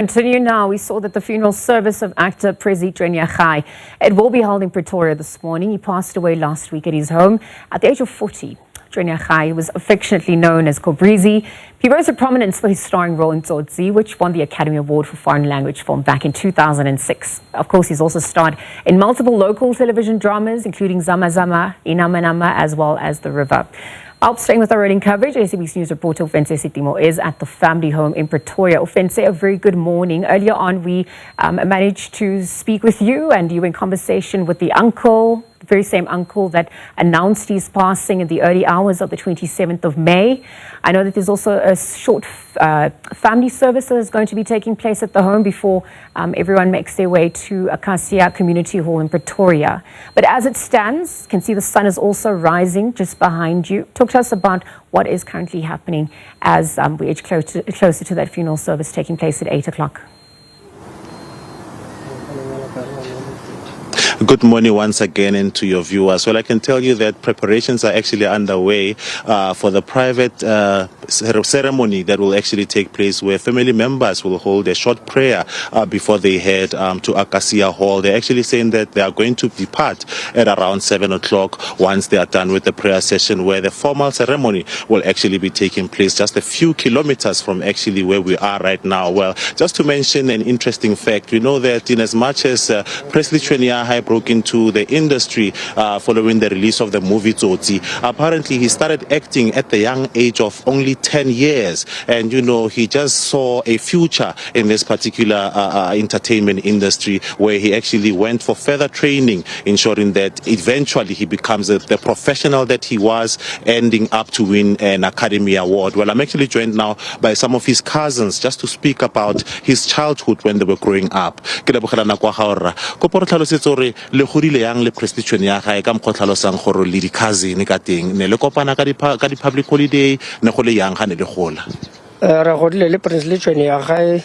Continue now. We saw that the funeral service of actor Presley Chweneyagae, it will be held in Pretoria this morning. He passed away last week at his home at the age of 40. Chweneyagae was affectionately known as Cobrizi. He rose to prominence for his starring role in Tsotsi, which won the Academy Award for Foreign Language Film back in 2006. Of course, he's also starred in multiple local television dramas, including Zama Zama, iNumber, as well as The River. Staying with our running coverage, SABC News reporter Ofentse Setimo is at the family home in Pretoria. Ofentse, a very good morning. Earlier on, we managed to speak with you, and you were in conversation with the uncle, the very same uncle that announced his passing in the early hours of the 27th of May. I know that there's also a short family service that is going to be taking place at the home before everyone makes their way to Acacia Community Hall in Pretoria. But as it stands, you can see the sun is also rising just behind you. Talk to us about what is currently happening as we edge closer to that funeral service taking place at 8 o'clock. Good morning once again and to your viewers. Well, I can tell you that preparations are actually underway for the private ceremony that will actually take place, where family members will hold a short prayer before they head to Acacia Hall. They're actually saying that they are going to depart at around 7 o'clock once they are done with the prayer session, where the formal ceremony will actually be taking place just a few kilometers from actually where we are right now. Well, just to mention an interesting fact, we know that in as much as Presley Chweneyagae broke into the industry following the release of the movie Tsotsi, apparently he started acting at the young age of only 10 years, and he just saw a future in this particular entertainment industry, where he actually went for further training, ensuring that eventually he becomes the professional that he was, ending up to win an Academy Award. Well, I'm actually joined now by some of his cousins just to speak about his childhood when they were growing up. Le godile yang le Presley Chweneyagae ka mkhotlhalosang gore le di cousin ka teng ne le kopana ka di public holiday ne go le yang ga ne le gola re godile le Presley Chweneyagae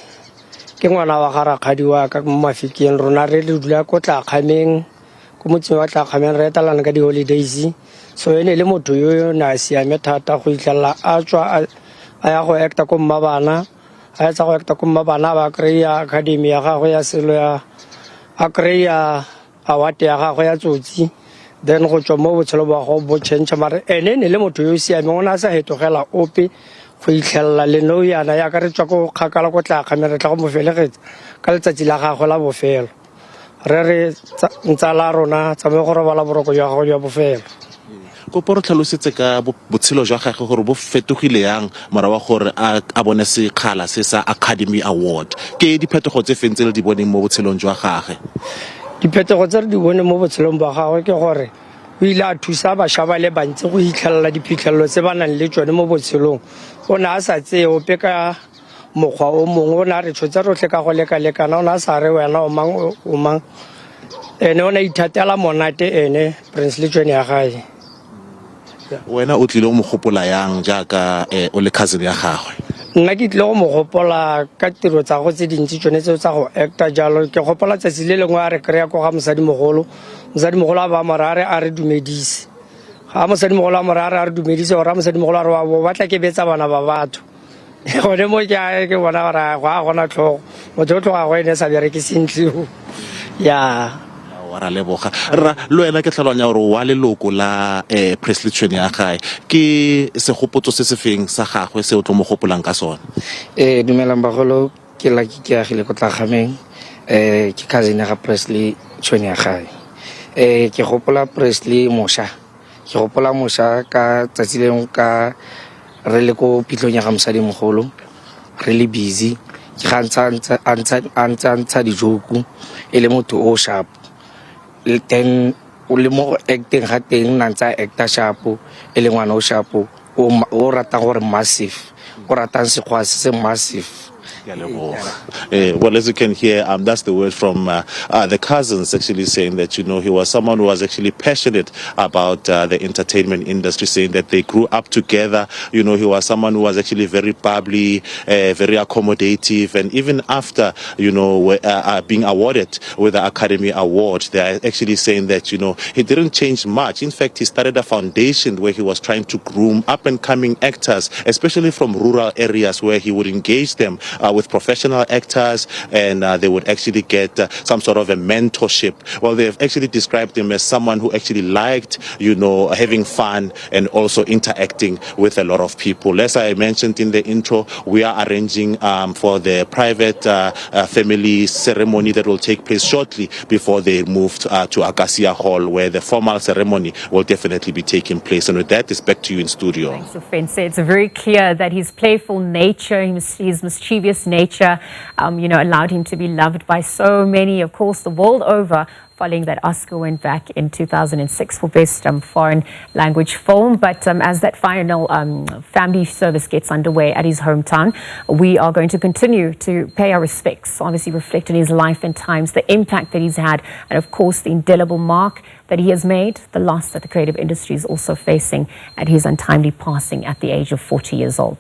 ke ngwana wa garakgadi wa ka mo Mafikeng. Rona re le dula ko Tlakgameng ko motseng wa Tlakgameng re etalana ka di holidays. So ene le motho yo na siame thata go itlhalla a tswa a ya go acta ko Mmabana, a etsa go acta ko Mmabana ba kry-a academy ya gagwe ya selo ya a kry-a award ya gagwe ya Tsotsi, then go tswa mo botshelo ba go bo change mare ene ne le motho yo siame o na sa hetogela ope go itlhella le no yana ya ka re tswa ko kgakala go tla kgamela tla go mo felegetsa ka letsatsi la gagwe la bofelo re ntsala rona tsa mo go robala boroko ya gagwe ya bofelo. Ko poro tlhalosetse ka botshelo jwa gagwe gore bo fetogile yang mara wa gore a bone sekgala se sa Academy Award. Ke diphetogo tse fentse le di boneng mo botshelong jwa gagwe? Diphetogo tse re di bone mo botshelong ba gagwe ke gore o ile a thusa bašwa ba le bantsi go itlhelela diphitlhelelo tse ba nang le tsone mo botshelong. O ne a sa tseye ope ka mokgwa o mongwe, o ne a re tshotse rotlhe ka go lekalekana, o ne a sa re wena o mang ene o ne a ithatela monate ene Presley Chweneyagae. Wena o tlile o mo gopola yang jaaka o le cousin ya gagwe? Nna ke tle go mo gopola ka tiro tsa go tse dintsi tsone tseo tsa go acta jalo. Ke gopola tsatsi le lengwe a re kry-a ko ga mosadimogolo a ba morare a re dumedise, ga mosadimogolo a morare a re dumedise gore a mosadimogolo a re wa bo batla ke betsa bana ba batho. Gone mo ke bona gore go a gona tlhogo motho o tlhoga go ene sa bereke sentle ya ra leboga le wena. Ke tlhaloganya gore wa leloko la Presley Chweneyagae ke segopotso se se feng sa gagwe se o tlo mo gopolang ka sone? Dumelang bagolo, ke la ke agile ko Tlakgameng, ke cousin ya ga Presley Chweneyagae. Ke gopola Presley mosha, ke gopola mosha ka tsatsi lengwe ka re le ko pitlong ya ga mosadimogolo re le busy, ke ga ntsha dijoku e le motho o sharp, then o le mo acting ga teng na ntsa acta sharpo e le ngwana o sharpo o rata gore massive, o ratang sekgwa se massive. Well, as you can hear, that's the word from the cousins actually saying that, he was someone who was actually passionate about the entertainment industry, saying that they grew up together. He was someone who was actually very bubbly, very accommodative, and even after, being awarded with the Academy Award, they're actually saying that, he didn't change much. In fact, he started a foundation where he was trying to groom up and coming actors, especially from rural areas, where he would engage them with professional actors, and they would actually get some sort of a mentorship. Well, they've actually described him as someone who actually liked, having fun and also interacting with a lot of people. As I mentioned in the intro, we are arranging for the private family ceremony that will take place shortly before they move to Acacia Hall, where the formal ceremony will definitely be taking place. And with that, it's back to you in studio. Thanks, Ofentse. It's very clear that his playful nature, his mischievous nature, allowed him to be loved by so many, of course, the world over, following that Oscar went back in 2006 for Best Foreign Language Film. But as that final family service gets underway at his hometown, we are going to continue to pay our respects, obviously reflect on his life and times, the impact that he's had, and of course the indelible mark that he has made, the loss that the creative industry is also facing at his untimely passing at the age of 40 years old.